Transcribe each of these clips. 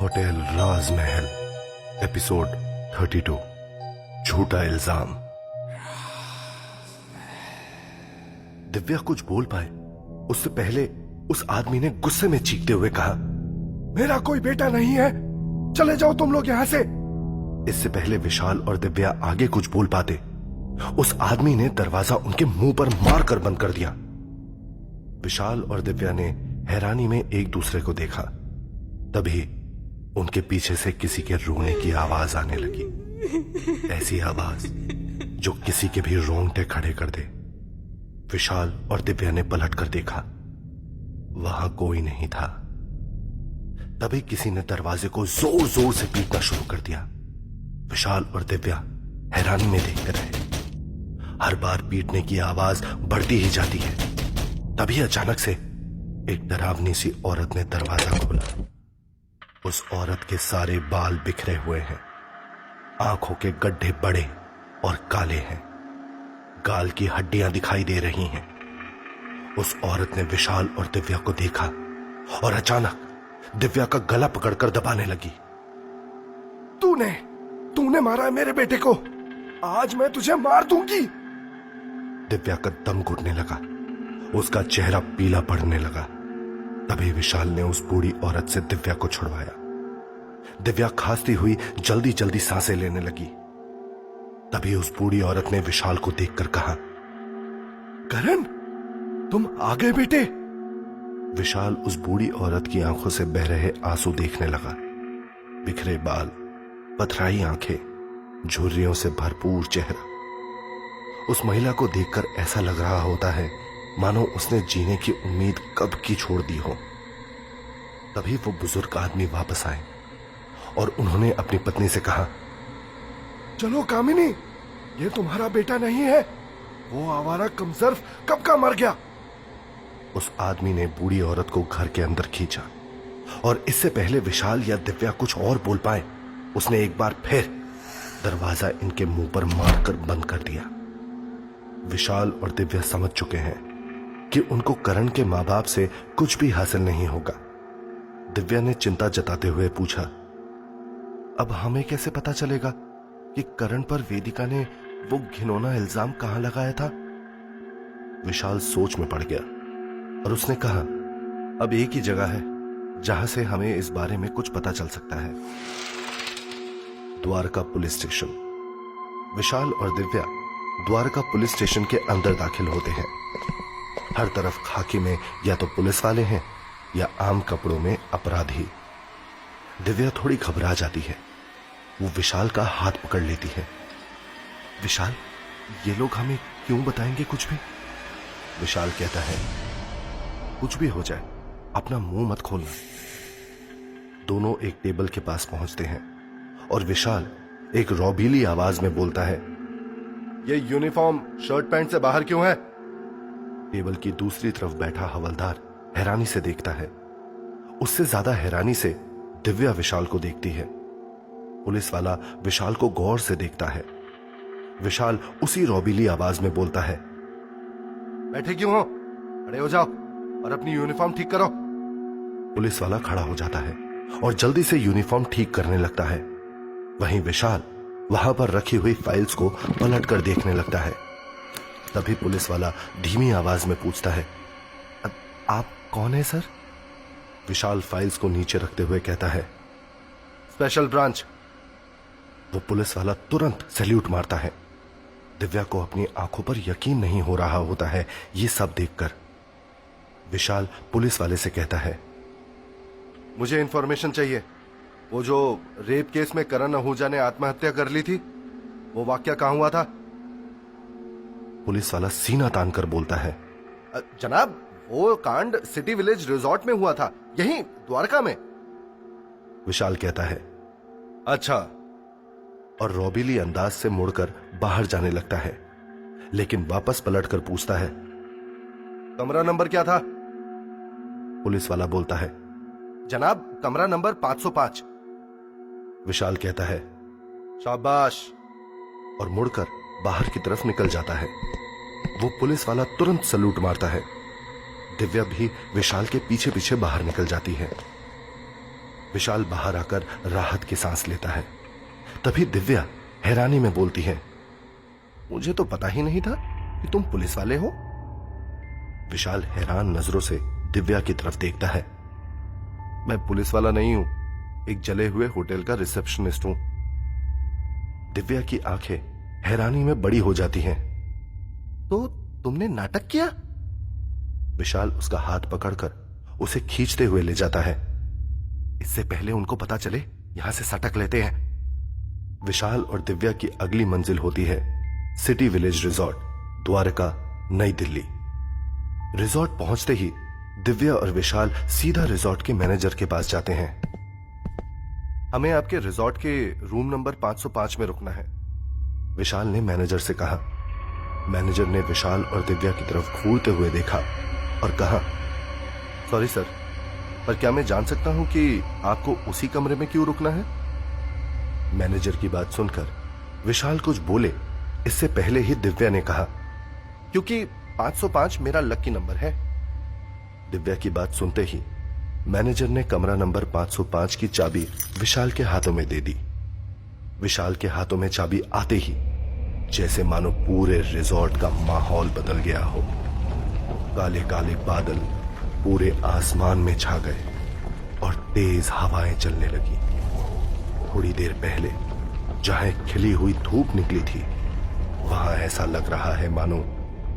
Hotel राजमहल episode 32 झूठा इल्जाम। दिव्या कुछ बोल पाए उससे पहले उस आदमी ने गुस्से में चीखते हुए कहा, मेरा कोई बेटा नहीं है, चले जाओ तुम लोग यहां से। इससे पहले विशाल और दिव्या आगे कुछ बोल पाते उस आदमी ने दरवाजा उनके मुंह पर मारकर बंद कर दिया। विशाल और दिव्या ने हैरानी में एक दूसरे को देखा। तभी उनके पीछे से किसी के रोने की आवाज आने लगी, ऐसी आवाज जो किसी के भी रोंगटे खड़े कर दे। विशाल और दिव्या ने पलटकर देखा, वहां कोई नहीं था। तभी किसी ने दरवाजे को जोर जोर से पीटना शुरू कर दिया। विशाल और दिव्या हैरानी में देखते रहे। हर बार पीटने की आवाज बढ़ती ही जाती है। तभी अचानक से एक डरावनी सी औरत ने दरवाजा खोला। उस औरत के सारे बाल बिखरे हुए हैं, आंखों के गड्ढे बड़े और काले हैं, गाल की हड्डियां दिखाई दे रही हैं। उस औरत ने विशाल और दिव्या को देखा और अचानक दिव्या का गला पकड़कर दबाने लगी। तूने मारा है मेरे बेटे को, आज मैं तुझे मार दूंगी। दिव्या का दम घुटने लगा, उसका चेहरा पीला पड़ने लगा। तभी विशाल ने उस बूढ़ी औरत से दिव्या को छुड़वाया। दिव्या खांसती हुई जल्दी जल्दी सांसें लेने लगी। तभी उस बूढ़ी औरत ने विशाल को देखकर कहा, करण तुम आ गए बेटे। विशाल उस बूढ़ी औरत की आंखों से बह रहे आंसू देखने लगा। बिखरे बाल, पथराई आंखें, झुर्रियों से भरपूर चेहरा। उस महिला को देखकर ऐसा लग रहा होता है मानो उसने जीने की उम्मीद कब की छोड़ दी हो। तभी वो बुजुर्ग आदमी वापस आए और उन्होंने अपनी पत्नी से कहा, चलो कामिनी, ये तुम्हारा बेटा नहीं है, वो आवारा कमजर्फ कब का मर गया। उस आदमी ने बूढ़ी औरत को घर के अंदर खींचा और इससे पहले विशाल या दिव्या कुछ और बोल पाए उसने एक बार फिर दरवाजा इनके मुंह पर मारकर बंद कर दिया। विशाल और दिव्या समझ चुके हैं कि उनको करण के मां बाप से कुछ भी हासिल नहीं होगा। दिव्या ने चिंता जताते हुए पूछा, अब हमें कैसे पता चलेगा कि करण पर वेदिका ने वो घिनौना इल्जाम कहां लगाया था। विशाल सोच में पड़ गया और उसने कहा, अब एक ही जगह है जहां से हमें इस बारे में कुछ पता चल सकता है, द्वारका पुलिस स्टेशन। विशाल और दिव्या द्वारका पुलिस स्टेशन के अंदर दाखिल होते हैं। हर तरफ खाकी में या तो पुलिस वाले हैं या आम कपड़ों में अपराधी। दिव्या थोड़ी घबरा जाती है। वो विशाल का हाथ पकड़ लेती है। विशाल, ये लोग हमें क्यों बताएंगे कुछ भी? विशाल कहता है, कुछ भी हो जाए अपना मुंह मत खोलना। दोनों एक टेबल के पास पहुंचते हैं और विशाल एक रौबीली आवाज में बोलता है, ये यूनिफॉर्म शर्ट पैंट से बाहर क्यों है? टेबल की दूसरी तरफ बैठा हवलदार हैरानी से देखता है। उससे ज्यादा हैरानी से दिव्या विशाल को देखती है। पुलिस वाला विशाल को गौर से देखता है। विशाल उसी रौबीली आवाज में बोलता है, बैठे क्यों हो? खड़े हो जाओ और अपनी यूनिफॉर्म ठीक करो। पुलिस वाला खड़ा हो जाता है और जल्दी से यूनिफॉर्म ठीक करने लगता है। वहीं विशाल वहां पर रखी हुई फाइल्स को पलट कर देखने लगता है। तभी पुलिस वाला धीमी आवाज में पूछता है, आप कौन है सर? विशाल फाइल्स को नीचे रखते हुए कहता है, स्पेशल ब्रांच। वो पुलिस वाला तुरंत सैल्यूट मारता है। दिव्या को अपनी आंखों पर यकीन नहीं हो रहा होता है ये सब देखकर। विशाल पुलिस वाले से कहता है, मुझे इंफॉर्मेशन चाहिए। वो जो रेप केस में करण आहूजा ने आत्महत्या कर ली थी, वो वाकया कहां हुआ था? पुलिस वाला सीना तान कर बोलता है, जनाब वो कांड सिटी विलेज रिजॉर्ट में हुआ था, यहीं द्वारका में। विशाल कहता है, अच्छा, और रौबीली अंदाज से मुड़कर बाहर जाने लगता है, लेकिन वापस पलटकर पूछता है, कमरा नंबर क्या था? पुलिस वाला बोलता है, जनाब कमरा नंबर 505। विशाल कहता है, शाबाश, और मुड़कर बाहर की तरफ निकल जाता है। वो पुलिस वाला तुरंत सलूट मारता है। दिव्या भी विशाल के पीछे पीछे बाहर निकल जाती है। विशाल बाहर आकर राहत की सांस लेता है। तभी दिव्या हैरानी में बोलती है, मुझे तो पता ही नहीं था कि तुम पुलिस वाले हो। विशाल हैरान नजरों से दिव्या की तरफ देखता है। मैं पुलिस वाला नहीं हूं, एक जले हुए होटल का रिसेप्शनिस्ट हूं। दिव्या की आंखें हैरानी में बड़ी हो जाती हैं। तो तुमने नाटक किया? विशाल उसका हाथ पकड़कर उसे खींचते हुए ले जाता है। इससे पहले उनको पता चले, यहां से सटक लेते हैं। विशाल और दिव्या की अगली मंजिल होती है सिटी विलेज रिजॉर्ट, द्वारका, नई दिल्ली। रिजॉर्ट पहुंचते ही दिव्या और विशाल सीधा रिजॉर्ट के मैनेजर के पास जाते हैं। हमें आपके रिजॉर्ट के रूम नंबर 505 में रुकना है, विशाल ने मैनेजर से कहा। मैनेजर ने विशाल और दिव्या की तरफ घूरते हुए देखा और कहा, सॉरी सर, पर क्या मैं जान सकता हूं कि आपको उसी कमरे में क्यों रुकना है? मैनेजर की बात सुनकर विशाल कुछ बोले इससे पहले ही दिव्या ने कहा, क्योंकि 505 मेरा लकी नंबर है। दिव्या की बात सुनते ही मैनेजर ने कमरा नंबर 505 की चाबी विशाल के हाथों में दे दी। विशाल के हाथों में चाबी आते ही जैसे मानो पूरे रिजॉर्ट का माहौल बदल गया हो। काले काले बादल पूरे आसमान में छा गए और तेज हवाएं चलने लगी। थोड़ी देर पहले जहां खिली हुई धूप निकली थी, वहां ऐसा लग रहा है मानो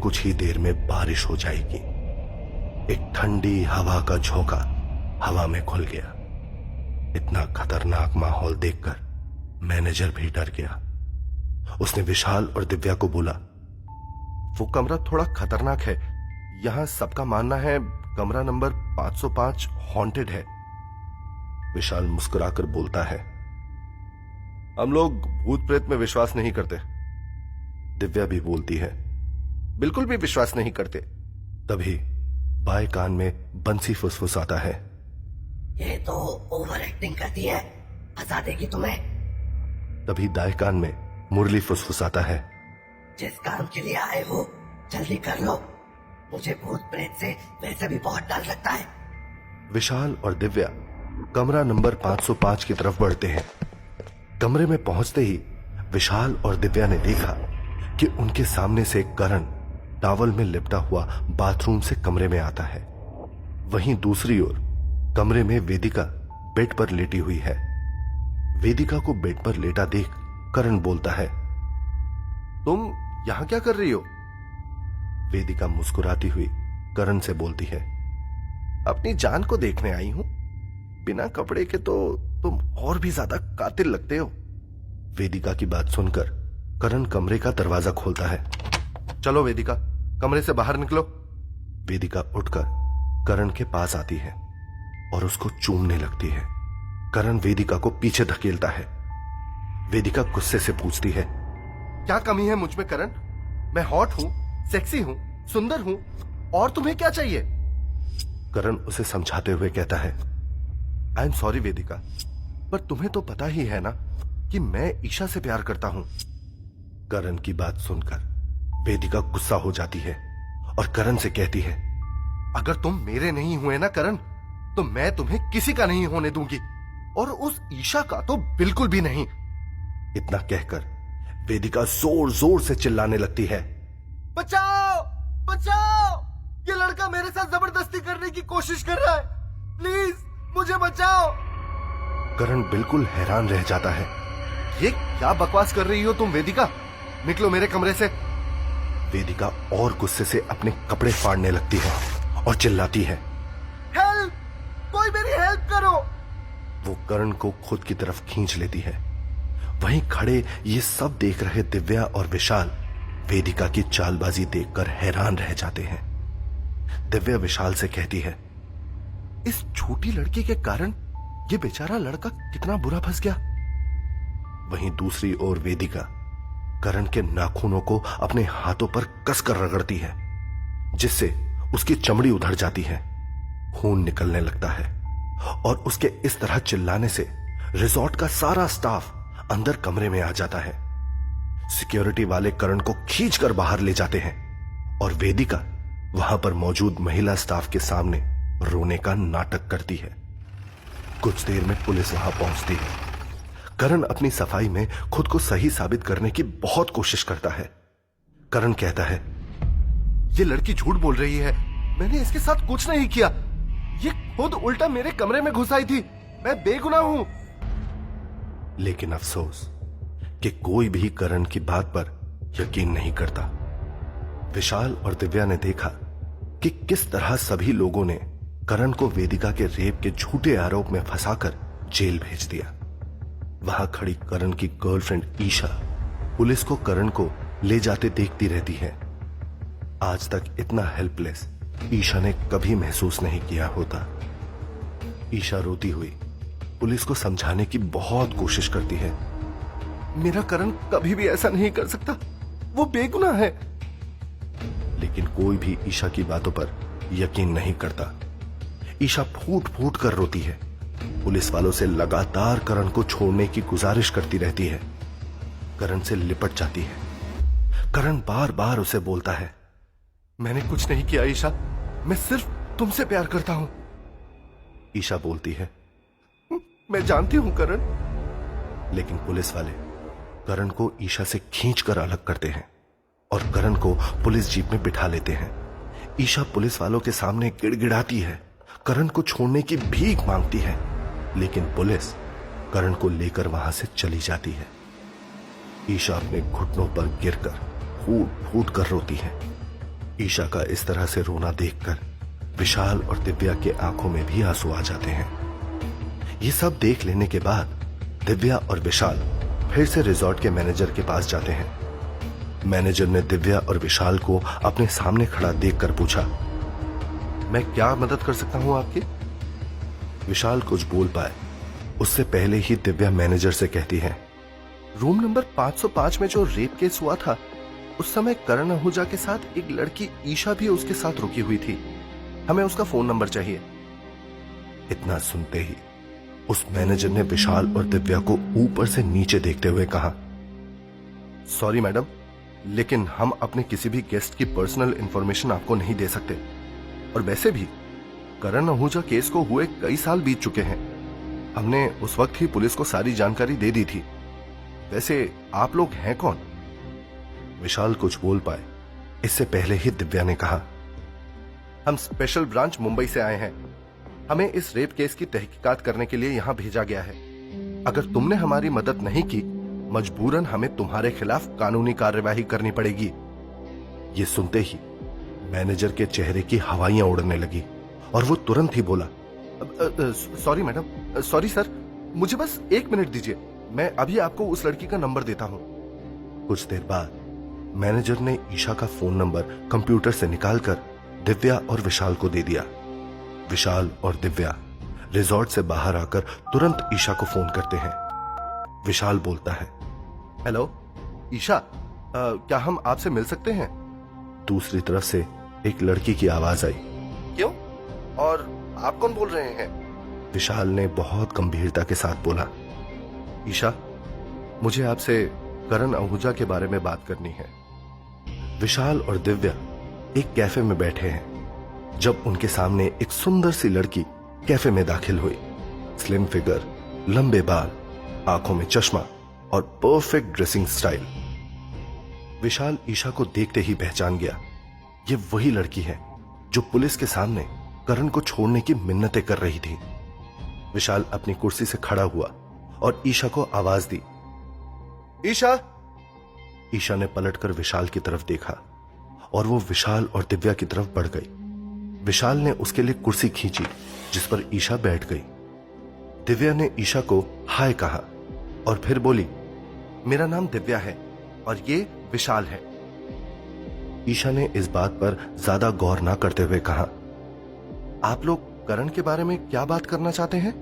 कुछ ही देर में बारिश हो जाएगी। एक ठंडी हवा का झोंका हवा में खुल गया। इतना खतरनाक माहौल देखकर मैनेजर भी डर गया। उसने विशाल और दिव्या को बोला, वो कमरा थोड़ा खतरनाक है, यहां सबका मानना है कमरा नंबर 505 हॉन्टेड है। विशाल मुस्कुराकर बोलता है, हम लोग भूत प्रेत में विश्वास नहीं करते। दिव्या भी बोलती है, बिल्कुल भी विश्वास नहीं करते। तभी बाएं कान में बंसी फुसफुसाता है, ये तो ओवर एक्टिंग करती है, हंसा देगी तुम्हें। तभी दाएं कान में मुरली फुसफुसाता है, जिस काम के लिए आए हो जल्दी कर लो, मुझे भूत प्रेत से वैसे भी बहुत डर लगता है। विशाल और दिव्या कमरा नंबर 505 की तरफ बढ़ते हैं। कमरे में पहुंचते ही विशाल और दिव्या ने देखा कि उनके सामने से करण टॉवल में लिपटा हुआ बाथरूम से कमरे में आता है। वहीं दूसरी ओर कमरे में वेदिका बेड पर लेटी हुई है। वेदिका को बेड पर लेटा देख करण बोलता है, तुम यहां क्या कर रही हो? वेदिका मुस्कुराती हुई करण से बोलती है, अपनी जान को देखने आई हूं। बिना कपड़े के तो तुम और भी ज्यादा कातिल लगते हो। वेदिका की बात सुनकर करण कमरे का दरवाजा खोलता है। चलो वेदिका, कमरे से बाहर निकलो। वेदिका उठकर करण के पास आती है और उसको चूमने लगती है। करण वेदिका को पीछे धकेलता है। वेदिका गुस्से से पूछती है, क्या कमी है मुझ में करण? मैं हॉट हूं, सेक्सी हूं, सुंदर हूं, और तुम्हें क्या चाहिए? करण उसे समझाते हुए कहता है, आई एम सॉरी वेदिका, पर तुम्हें तो पता ही है ना कि मैं ईशा से प्यार करता हूं। करण की बात सुनकर वेदिका गुस्सा हो जाती है और करण से कहती है, अगर तुम मेरे नहीं हुए ना करण, तो मैं तुम्हें किसी का नहीं होने दूंगी, और उस ईशा का तो बिल्कुल भी नहीं। इतना कहकर वेदिका जोर जोर से चिल्लाने लगती है, बचाओ बचाओ, ये लड़का मेरे साथ जबरदस्ती करने की कोशिश कर रहा है, प्लीज मुझे बचाओ। करण बिल्कुल हैरान रह जाता है, ये क्या बकवास कर रही हो तुम वेदिका? निकलो मेरे कमरे से। वेदिका और गुस्से से अपने कपड़े फाड़ने लगती है और चिल्लाती है, हेल्प, कोई मेरी हेल्प करो। वो करण को खुद की तरफ खींच लेती है। वहीं खड़े ये सब देख रहे दिव्या और विशाल वेदिका की चालबाजी देखकर हैरान रह जाते हैं। दिव्या विशाल से कहती है, इस छोटी लड़की के कारण ये बेचारा लड़का कितना बुरा फंस गया। वहीं दूसरी ओर वेदिका करण के नाखूनों को अपने हाथों पर कसकर रगड़ती है, जिससे उसकी चमड़ी उधड़ जाती है, खून निकलने लगता है, और उसके इस तरह चिल्लाने से रिजॉर्ट का सारा स्टाफ अंदर कमरे में आ जाता है। सिक्योरिटी वाले करण को खींचकर बाहर ले जाते हैं और वेदिका वहां पर मौजूद महिला स्टाफ के सामने रोने का नाटक करती है। कुछ देर में पुलिस वहां पहुंचती है। करण अपनी सफाई में खुद को सही साबित करने की बहुत कोशिश करता है। करण कहता है, ये लड़की झूठ बोल रही है, मैंने इसके साथ कुछ नहीं किया, ये खुद उल्टा मेरे कमरे में घुस आई थी, मैं बेगुनाह हूं। लेकिन अफसोस कि कोई भी करण की बात पर यकीन नहीं करता। विशाल और दिव्या ने देखा कि किस तरह सभी लोगों ने करण को वेदिका के रेप के झूठे आरोप में फंसाकर जेल भेज दिया। वहां खड़ी करण की गर्लफ्रेंड ईशा पुलिस को करण को ले जाते देखती रहती है। आज तक इतना हेल्पलेस ईशा ने कभी महसूस नहीं किया होता। ईशा रोती हुई पुलिस को समझाने की बहुत कोशिश करती है। मेरा करण कभी भी ऐसा नहीं कर सकता, वो बेगुनाह है। लेकिन कोई भी ईशा की बातों पर यकीन नहीं करता। ईशा फूट फूट कर रोती है। पुलिस वालों से लगातार करण को छोड़ने की गुजारिश करती रहती है। करण से लिपट जाती है। करण बार बार उसे बोलता है, मैंने कुछ नहीं किया ईशा, मैं सिर्फ तुमसे प्यार करता हूं। ईशा बोलती है, मैं जानती हूं करण। लेकिन पुलिस वाले करण को ईशा से खींचकर अलग करते हैं और करण को पुलिस जीप में बिठा लेते हैं। ईशा पुलिस वालों के सामने गिड़गिड़ाती है, करण को छोड़ने की भीख मांगती है, लेकिन पुलिस करण को लेकर वहां से चली जाती है। ईशा अपने घुटनों पर गिरकर फूट फूट कर रोती है। ईशा का इस तरह से रोना देखकर विशाल और दिव्या के आंखों में भी आंसू आ जाते हैं। ये सब देख लेने के बाद दिव्या और विशाल फिर से रिजॉर्ट के मैनेजर के पास जाते हैं। मैनेजर ने दिव्या और विशाल को अपने सामने खड़ा देखकर पूछा, मैं क्या मदद कर सकता हूं आपकी? विशाल कुछ बोल पाए उससे पहले ही दिव्या मैनेजर से कहती है, रूम नंबर 505 में जो रेप केस हुआ था, उस समय करण आहूजा के साथ एक लड़की ईशा भी उसके साथ रुकी हुई थी, हमें उसका फोन नंबर चाहिए। इतना सुनते ही उस मैनेजर ने विशाल और दिव्या को ऊपर से नीचे देखते हुए कहा, सॉरी मैडम, लेकिन हम अपने किसी भी गेस्ट की पर्सनल इंफॉर्मेशन आपको नहीं दे सकते, और वैसे भी करण आहूजा केस को हुए कई साल बीत चुके हैं, हमने उस वक्त ही पुलिस को सारी जानकारी दे दी थी। वैसे आप लोग हैं कौन? विशाल कुछ बोल पाए इससे पहले ही दिव्या ने कहा, हम स्पेशल ब्रांच मुंबई से आए हैं, हमें इस रेप केस की तहकीकात करने के लिए यहां भेजा गया है। अगर तुमने हमारी मदद नहीं की, मजबूरन हमें तुम्हारे खिलाफ कानूनी कार्यवाही करनी पड़ेगी। ये सुनते ही मैनेजर के चेहरे की हवाइयां उड़ने लगी और वो तुरंत ही बोला, सॉरी मैडम, सॉरी सर, मुझे बस 1 मिनट दीजिए, मैं अभी आपको उस लड़की का नंबर देता हूं। कुछ देर बाद मैनेजर ने ईशा का फोन नंबर कंप्यूटर से निकालकर दिव्या और विशाल को दे दिया। विशाल और दिव्या रिजॉर्ट से बाहर आकर तुरंत ईशा को फोन करते हैं। विशाल बोलता है, हेलो ईशा, क्या हम आपसे मिल सकते हैं? दूसरी तरफ से एक लड़की की आवाज आई, क्यों, और आप कौन बोल रहे हैं? विशाल ने बहुत गंभीरता के साथ बोला, ईशा, मुझे आपसे करण आहूजा के बारे में बात करनी है। विशाल और दिव्या एक कैफे में बैठे हैं जब उनके सामने एक सुंदर सी लड़की कैफे में दाखिल हुई। स्लिम फिगर, लंबे बाल, आंखों में चश्मा और परफेक्ट ड्रेसिंग स्टाइल। विशाल ईशा को देखते ही पहचान गया, ये वही लड़की है जो पुलिस के सामने करण को छोड़ने की मिन्नतें कर रही थी। विशाल अपनी कुर्सी से खड़ा हुआ और ईशा को आवाज दी, ईशा। ईशा ने पलटकर विशाल की तरफ देखा और वो विशाल और दिव्या की तरफ बढ़ गई। विशाल ने उसके लिए कुर्सी खींची जिस पर ईशा बैठ गई। दिव्या ने ईशा को हाय कहा और फिर बोली, मेरा नाम दिव्या है और ये विशाल है। ईशा ने इस बात पर ज्यादा गौर ना करते हुए कहा, आप लोग करण के बारे में क्या बात करना चाहते हैं?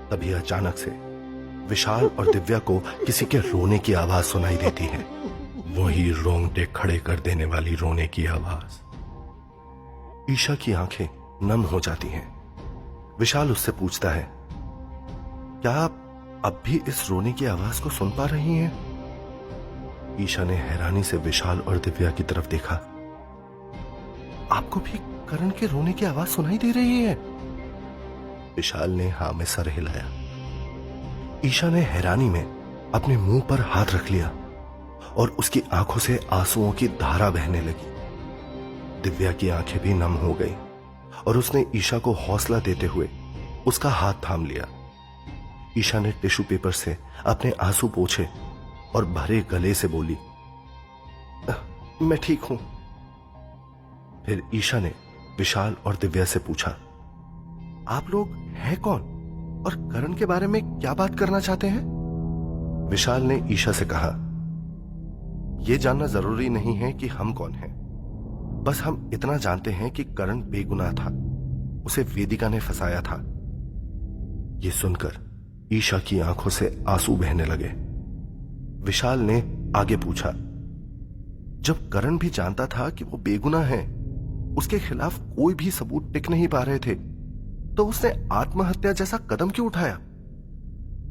तभी अचानक से विशाल और दिव्या को किसी के रोने की आवाज सुनाई देती है, वही रोंगटे खड़े कर देने वाली रोने की आवाज। ईशा की आंखें नम हो जाती हैं। विशाल उससे पूछता है, क्या आप अब भी इस रोने की आवाज को सुन पा रही हैं? ईशा ने हैरानी से विशाल और दिव्या की तरफ देखा, आपको भी करण के रोने की आवाज सुनाई दे रही है? विशाल ने हाँ में सर हिलाया। ईशा ने हैरानी में अपने मुंह पर हाथ रख लिया और उसकी आंखों से आंसुओं की धारा बहने लगी। दिव्या की आंखें भी नम हो गई और उसने ईशा को हौसला देते हुए उसका हाथ थाम लिया। ईशा ने टिश्यू पेपर से अपने आंसू पोंछे और भरे गले से बोली, मैं ठीक हूं। फिर ईशा ने विशाल और दिव्या से पूछा, आप लोग हैं कौन और करण के बारे में क्या बात करना चाहते हैं? विशाल ने ईशा से कहा, यह जानना जरूरी नहीं है कि हम कौन हैं, बस हम इतना जानते हैं कि करण बेगुनाह था, उसे वेदिका ने फंसाया था। यह सुनकर ईशा की आंखों से आंसू बहने लगे। विशाल ने आगे पूछा, जब करण भी जानता था कि वो बेगुनाह है, उसके खिलाफ कोई भी सबूत टिक नहीं पा रहे थे, तो उसने आत्महत्या जैसा कदम क्यों उठाया?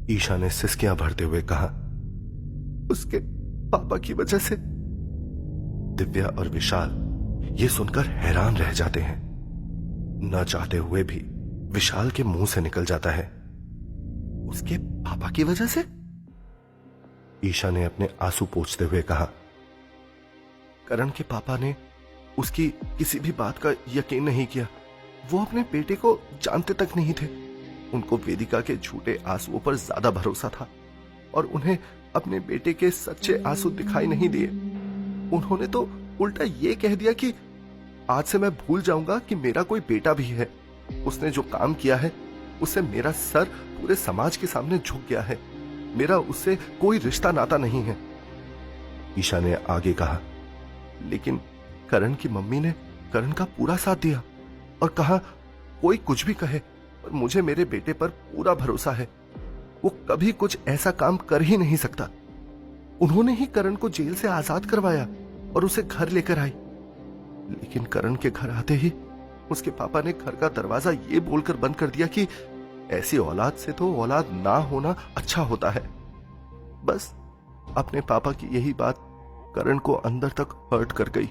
ईशा ने सिसकियां भरते हुए कहा, उसके पापा की वजह से। दिव्या और विशाल ये सुनकर हैरान रह जाते हैं। न चाहते हुए भी विशाल के मुंह से निकल जाता है, उसके पापा की वजह से? ईशा ने अपने आंसू पोंछते हुए कहा, करण के पापा ने उसकी किसी भी बात का यकीन नहीं किया। वो अपने बेटे को जानते तक नहीं थे। उनको वेदिका के झूठे आंसुओं पर ज्यादा भरोसा था और उन्हें अपने बेटे के सच्चे आंसू दिखाई नहीं दिए। उन्होंने तो उल्टा ये कह दिया कि आज से मैं भूल जाऊंगा कि मेरा कोई बेटा भी है। उसने जो काम किया है उससे मेरा सर पूरे समाज के सामने झुक गया है। मेरा उससे कोई रिश्ता नाता नहीं है। ईशा ने आगे कहा, लेकिन करण की मम्मी ने करण का पूरा साथ दिया और कहा, कोई कुछ भी कहे पर मुझे मेरे बेटे पर पूरा भरोसा है। वो कभी कुछ ऐसा काम कर ही नहीं सकता। उन्होंने ही करण को जेल से आजाद करवाया और उसे घर लेकर आई। लेकिन करण के घर आते ही उसके पापा ने घर का दरवाजा ये बोलकर बंद कर दिया कि ऐसी औलाद से तो औलाद ना होना अच्छा होता है। बस अपने पापा की यही बात करण को अंदर तक हर्ट कर गई।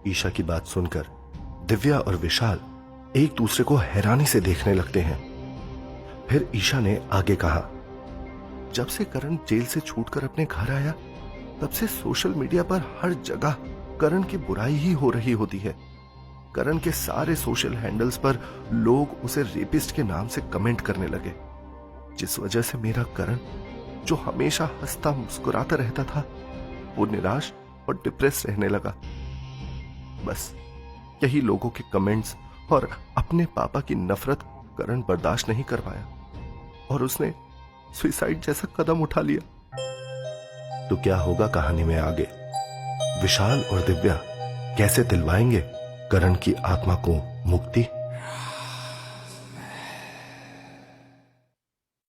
ईशा की बात सुनकर दिव्या और विशाल एक दूसरे को हैरानी से देखने लगते हैं। फिर ईशा ने आगे कहा, जब से करण जेल से छूटकर अपने घर आया, तब से सोशल मीडिया पर हर जगह करण की बुराई ही हो रही होती है। करण के सारे सोशल हैंडल्स पर लोग उसे रेपिस्ट के नाम से कमेंट करने लगे, जिस वजह से मेरा करण, जो हमेशा हंसता मुस्कुराता रहता था, वो निराश और डिप्रेस रहने लगा। बस यही लोगों के कमेंट्स और अपने पापा की नफरत करण बर्दाश्त नहीं कर पाया और उसने सुसाइड जैसा कदम उठा लिया। तो क्या होगा कहानी में आगे? विशाल और दिव्या कैसे दिलवाएंगे करण की आत्मा को मुक्ति?